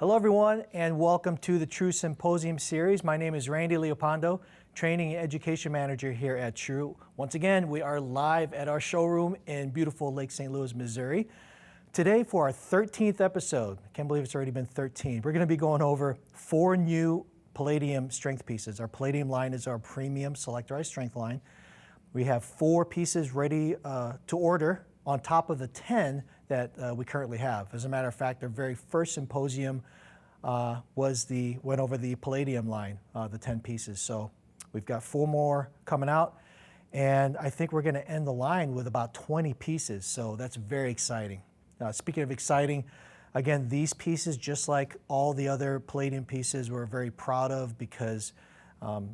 Hello everyone and welcome to the True Symposium series. My name is Randy Leopondo, Training and Education Manager here at True. Once again, we are live at our showroom in beautiful Lake St. Louis, Missouri. Today for our 13th episode, I can't believe it's already been 13, we're going to be going over 4 new Palladium strength pieces. Our Palladium line is our premium selectorized strength line. We have 4 pieces ready to order on top of the 10 that we currently have. As a matter of fact, our very first symposium went over the Palladium line, the 10 pieces. So we've got 4 more coming out, and I think we're going to end the line with about 20 pieces. So that's very exciting. Speaking of exciting, again, these pieces, just like all the other Palladium pieces, we're very proud of because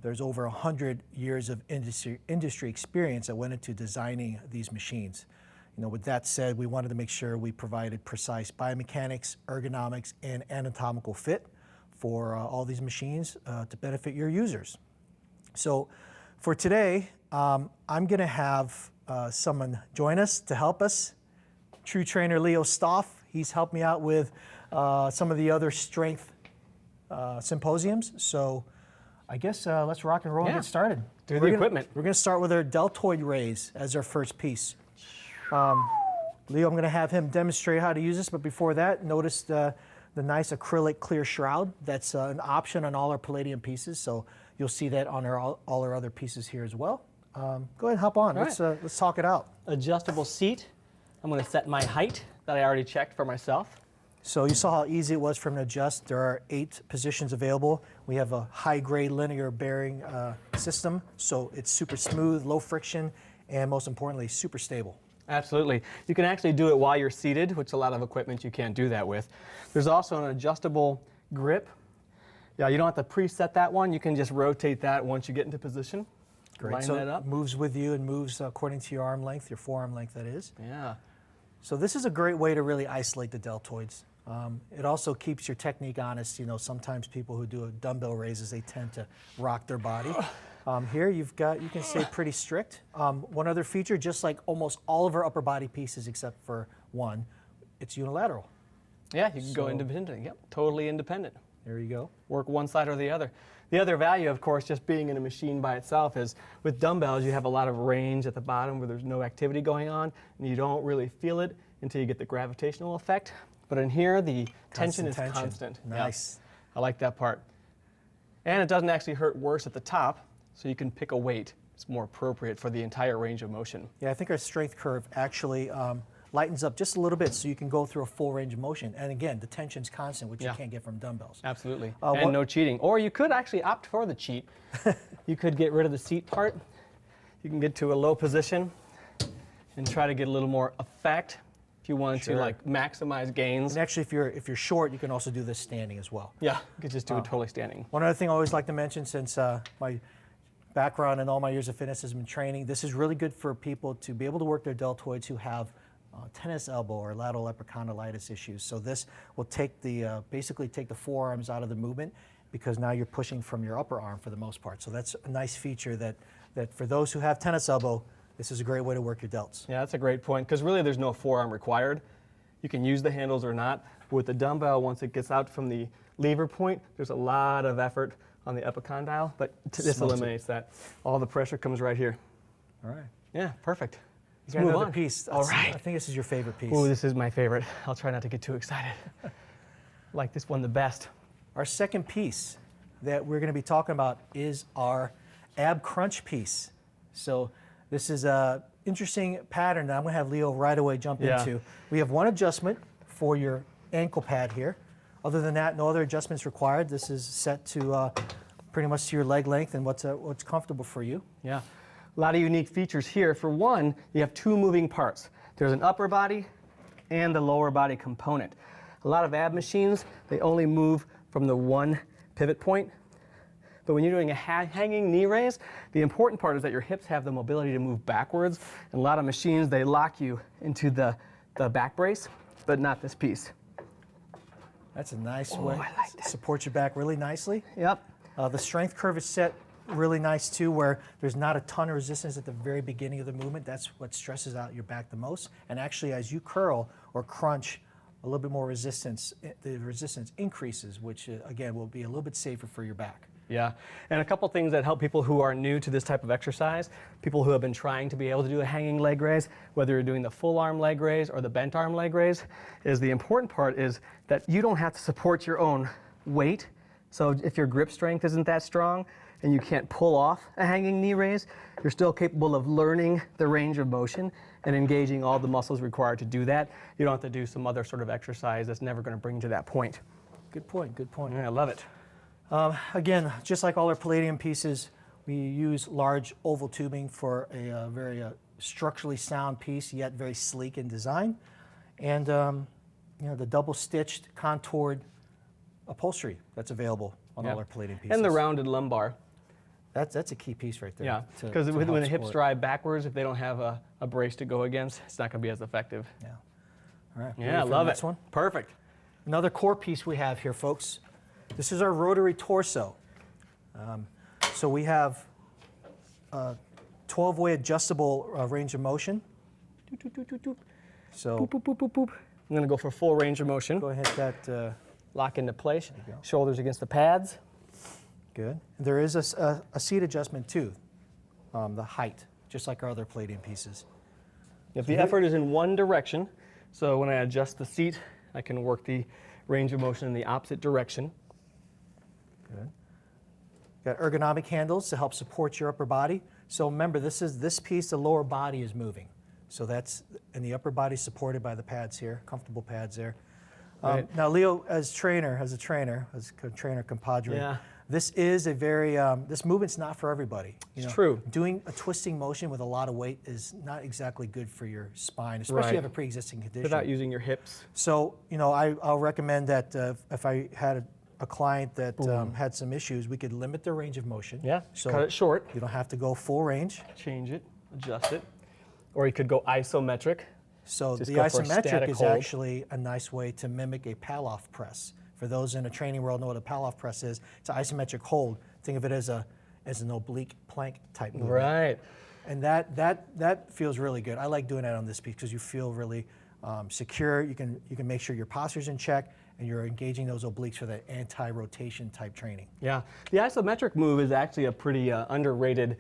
there's over 100 years of industry experience that went into designing these machines. You know, with that said, we wanted to make sure we provided precise biomechanics, ergonomics, and anatomical fit for all these machines to benefit your users. So for today, I'm going to have someone join us to help us. True trainer Leo Stoff. He's helped me out with some of the other strength symposiums. So I guess let's rock and roll and get started. Do the equipment. We're going to start with our Deltoid Raise as our first piece. Leo, I'm going to have him demonstrate how to use this, but before that, notice the nice acrylic clear shroud. That's an option on all our Palladium pieces, so you'll see that on all our other pieces here as well. Go ahead and hop on. Let's talk it out. Adjustable seat. I'm going to set my height that I already checked for myself. So you saw how easy it was for him to adjust. There are 8 positions available. We have a high-grade linear bearing system, so it's super smooth, low friction, and most importantly, super stable. Absolutely. You can actually do it while you're seated, which a lot of equipment you can't do that with. There's also an adjustable grip. Yeah, you don't have to preset that one. You can just rotate that once you get into position. Great. Line so that up. It moves with you and moves according to your arm length, your forearm length, that is. Yeah. So this is a great way to really isolate the deltoids. It also keeps your technique honest. You know, sometimes people who do dumbbell raises, they tend to rock their body. Here you can stay pretty strict. One other feature, just like almost all of our upper body pieces except for one, it's unilateral. Yeah, you can go independent. Yep, totally independent. There you go. Work one side or the other. The other value, of course, just being in a machine by itself is with dumbbells, you have a lot of range at the bottom where there's no activity going on, and you don't really feel it until you get the gravitational effect. But in here, the tension is constant. Nice. Yep. I like that part. And it doesn't actually hurt worse at the top, so you can pick a weight. It's more appropriate for the entire range of motion. Yeah, I think our strength curve actually lightens up just a little bit so you can go through a full range of motion. And again, the tension's constant, which you can't get from dumbbells. Absolutely. And no cheating. Or you could actually opt for the cheat. You could get rid of the seat part. You can get to a low position and try to get a little more effect if you want to like maximize gains. And actually, if you're short, you can also do this standing as well. Yeah, you could just do it totally standing. One other thing I always like to mention, since my background and all my years of fitness has been training, this is really good for people to be able to work their deltoids who have tennis elbow or lateral epicondylitis issues. So this will take basically take the forearms out of the movement because now you're pushing from your upper arm for the most part. So that's a nice feature that for those who have tennis elbow, this is a great way to work your delts. Yeah, that's a great point because really there's no forearm required. You can use the handles or not. But with the dumbbell, once it gets out from the lever point, there's a lot of effort on the epicondyle, but this eliminates that. All the pressure comes right here. All right. Yeah, perfect. Let's move on. Piece. All right. I think this is your favorite piece. Oh, this is my favorite. I'll try not to get too excited. Like this one the best. Our second piece that we're going to be talking about is our ab crunch piece. So this is an interesting pattern that I'm going to have Leo right away jump into. We have one adjustment for your ankle pad here. Other than that, no other adjustments required. This is set to pretty much to your leg length and what's comfortable for you. Yeah, a lot of unique features here. For one, you have 2 moving parts. There's an upper body and the lower body component. A lot of ab machines, they only move from the one pivot point. But when you're doing a hanging knee raise, the important part is that your hips have the mobility to move backwards. And a lot of machines, they lock you into the back brace, but not this piece. That's a nice way. I like that. Support your back really nicely. Yep. The strength curve is set really nice too, where there's not a ton of resistance at the very beginning of the movement. That's what stresses out your back the most. And actually, as you curl or crunch a little bit more resistance. The resistance increases, which again will be a little bit safer for your back. Yeah, and a couple things that help people who are new to this type of exercise, people who have been trying to be able to do a hanging leg raise, whether you're doing the full arm leg raise or the bent arm leg raise, is the important part is that you don't have to support your own weight. So if your grip strength isn't that strong and you can't pull off a hanging knee raise, you're still capable of learning the range of motion and engaging all the muscles required to do that. You don't have to do some other sort of exercise that's never going to bring you to that point. Good point, good point. Yeah, I love it. Again, just like all our Palladium pieces, we use large oval tubing for a very structurally sound piece, yet very sleek in design. And you know, the double-stitched, contoured upholstery that's available on all our Palladium pieces. And the rounded lumbar. That's a key piece right there. Yeah, because when the hips drive backwards, if they don't have a brace to go against, it's not going to be as effective. Yeah. All right. Yeah, I love it. One? Perfect. Another core piece we have here, folks. This is our Rotary Torso. So we have a 12-way adjustable range of motion. So boop, boop, boop, boop, boop. I'm going to go for full range of motion. go ahead, that Lock into place. you go. Shoulders against the pads. Good. There is a seat adjustment too, the height, just like our other Palladium pieces. If the effort is in one direction, so when I adjust the seat, I can work the range of motion in the opposite direction. Good. Got ergonomic handles to help support your upper body. So remember, this piece, the lower body is moving. So that's, and the upper body is supported by the pads here, comfortable pads there. Right. Now, Leo, as a trainer, compadre, Yeah. this is a very, this movement's not for everybody. You It's know, true. Doing a twisting motion with a lot of weight is not exactly good for your spine, especially if Right. you have a pre-existing condition. Without using your hips. So, you know, I'll recommend that if I had a client that had some issues, we could limit their range of motion. Yeah, So cut it short. you don't have to go full range. Change it, adjust it. Or you could go isometric. So Just the go for a isometric static is hold. actually a nice way to mimic a Palloff press. For those in the training world know what a Palloff press is. It's an isometric hold. Think of it as an oblique plank type movement. Right. And that feels really good. I like doing that on this piece because you feel really secure. You can make sure your posture's in check and you're engaging those obliques for that anti-rotation type training. Yeah. The isometric move is actually a pretty underrated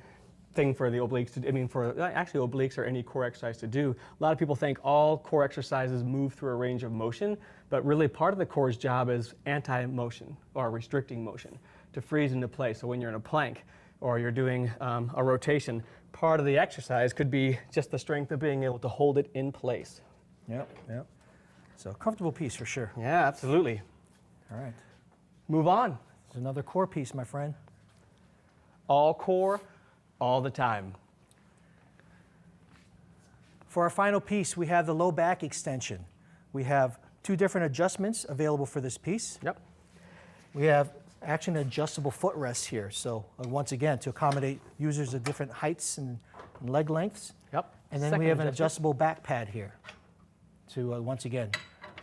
thing for the obliques to do. I mean, for actually obliques or any core exercise to do. A lot of people think all core exercises move through a range of motion, but really part of the core's job is anti-motion or restricting motion to freeze into place. So when you're in a plank or you're doing a rotation, part of the exercise could be just the strength of being able to hold it in place. Yep. So comfortable piece for sure. Yeah, absolutely. All right. Move on. There's another core piece, my friend. All core, all the time. For our final piece, we have the low back extension. We have two different adjustments available for this piece. Yep. We have actually an adjustable footrests here. So once again, to accommodate users of different heights and leg lengths. Yep. And then we have an adjustable back pad here to, once again,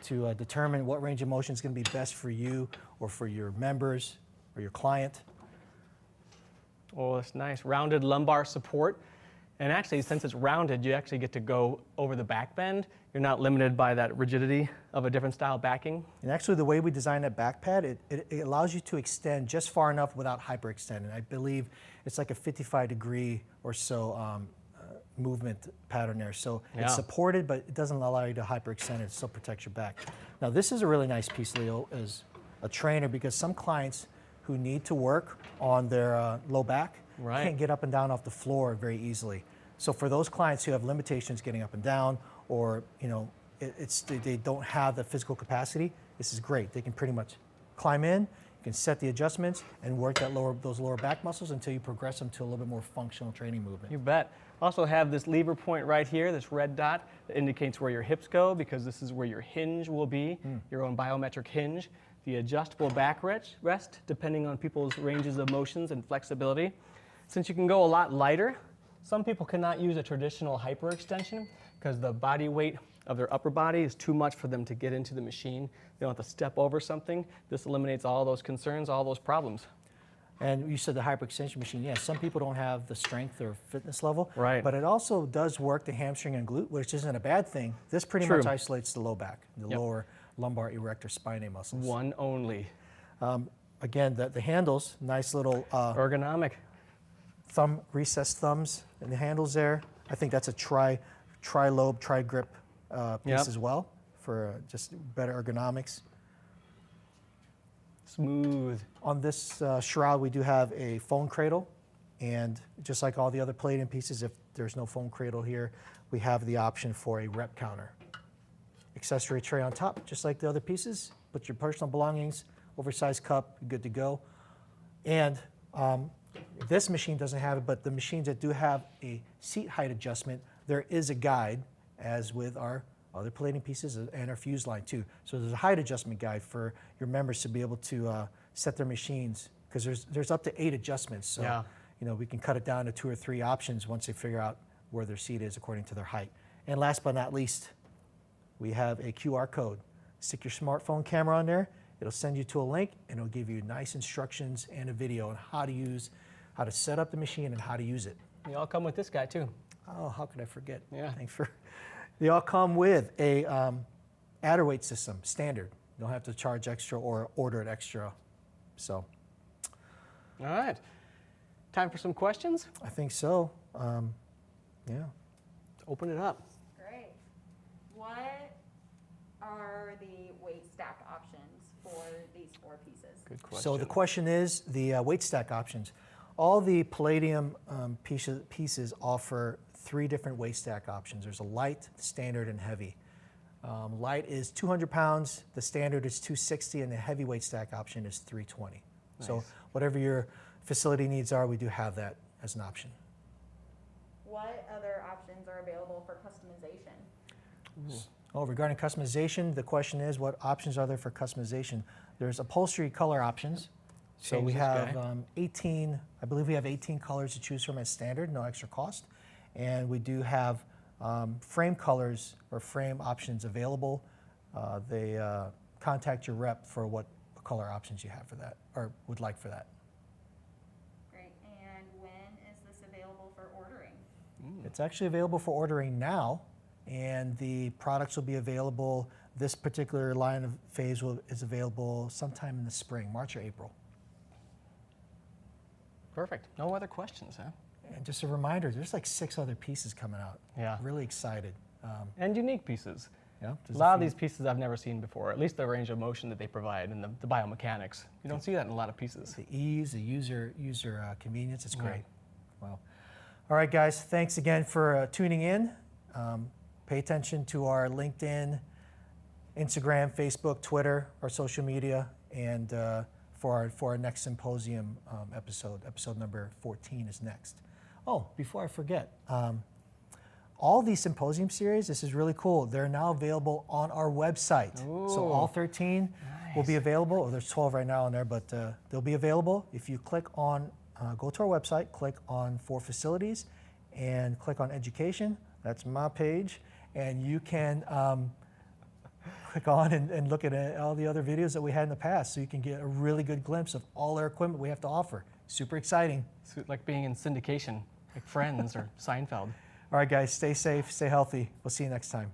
to determine what range of motion is going to be best for you or for your members or your client. Oh, that's nice. Rounded lumbar support. And actually, since it's rounded, you actually get to go over the back bend. You're not limited by that rigidity of a different style backing. And actually, the way we design that back pad, it allows you to extend just far enough without hyperextending. I believe it's like a 55-degree or so movement pattern there. So it's supported, but it doesn't allow you to hyperextend it. It still protects your back. Now, this is a really nice piece, Leo, as a trainer, because some clients who need to work on their low back can't get up and down off the floor very easily. So for those clients who have limitations getting up and down, or you know, they don't have the physical capacity, this is great. They can pretty much climb in, you can set the adjustments, and work those lower back muscles until you progress them to a little bit more functional training movement. You bet. Also have this lever point right here, this red dot that indicates where your hips go, because this is where your hinge will be, your own biometric hinge. The adjustable back rest, depending on people's ranges of motions and flexibility. Since you can go a lot lighter, some people cannot use a traditional hyperextension because the body weight of their upper body is too much for them to get into the machine. They don't have to step over something. This eliminates all those concerns, all those problems. And you said the hyperextension machine, yeah, some people don't have the strength or fitness level, Right. but it also does work the hamstring and glute, which isn't a bad thing. This pretty much isolates the low back, the lower lumbar erector spinae muscles. One only. Again, the handles, nice little Ergonomic. recessed thumbs in the handles there. I think that's a tri-lobe, tri-grip piece Yep. as well for just better ergonomics. Smooth. On this shroud, we do have a phone cradle, and just like all the other Palladium pieces, if there's no phone cradle here, we have the option for a rep counter. Accessory tray on top, just like the other pieces. Put your personal belongings, oversized cup, good to go. And this machine doesn't have it, but the machines that do have a seat height adjustment, there is a guide, as with our other Palladium pieces and our fuse line too. So there's a height adjustment guide for your members to be able to set their machines, because there's up to 8 adjustments. So Yeah. we can cut it down to 2 or 3 options once they figure out where their seat is according to their height. And last but not least, we have a QR code. Stick your smartphone camera on there. It'll send you to a link, and it'll give you nice instructions and a video on how to set up the machine and how to use it. They all come with this guy too. Oh, how could I forget? Yeah. Thanks for. They all come with a adder weight system, standard. You don't have to charge extra or order it extra. So All right. Time for some questions? I think so. Yeah. Open it up. Great. What are the weight stack options for these 4 pieces? Good question. So the question is the weight stack options. All the Palladium pieces offer 3 different weight stack options. There's a light, standard, and heavy. Light is 200 pounds, the standard is 260, and the heavy weight stack option is 320. So Nice. whatever your facility needs are, we do have that as an option. What other options are available for customization? Oh, regarding customization, the question is, what options are there for customization? There's upholstery color options. So Change we this have guy. 18, I believe we have 18 colors to choose from as standard, no extra cost. And we do have frame colors or frame options available. They contact your rep for what color options you have for that, or would like for that. Great. And when is this available for ordering? It's actually available for ordering now, and the products will be available. This particular line of phase is available sometime in the spring, March or April. Perfect. No other questions, huh? And just a reminder, there's like 6 other pieces coming out. Yeah. Really excited. And unique pieces. Yeah, A there's lot of few- these pieces I've never seen before, at least the range of motion that they provide and the biomechanics. You don't see that in a lot of pieces. The ease, the user convenience, it's Yeah. great. Wow. All right, guys, thanks again for tuning in. Pay attention to our LinkedIn, Instagram, Facebook, Twitter, our social media, and for our next symposium episode number 14 is next. Oh, before I forget, all these symposium series, this is really cool. They're now available on our website. So all 13 will be available. Oh, there's 12 right now on there, but they'll be available. If you click on, go to our website, click on For Facilities, and click on Education. That's my page. And you can click on and look at all the other videos that we had in the past, so you can get a really good glimpse of all our equipment we have to offer. Super exciting. It's like being in syndication, like Friends or Seinfeld. All right, guys, stay safe, stay healthy. We'll see you next time.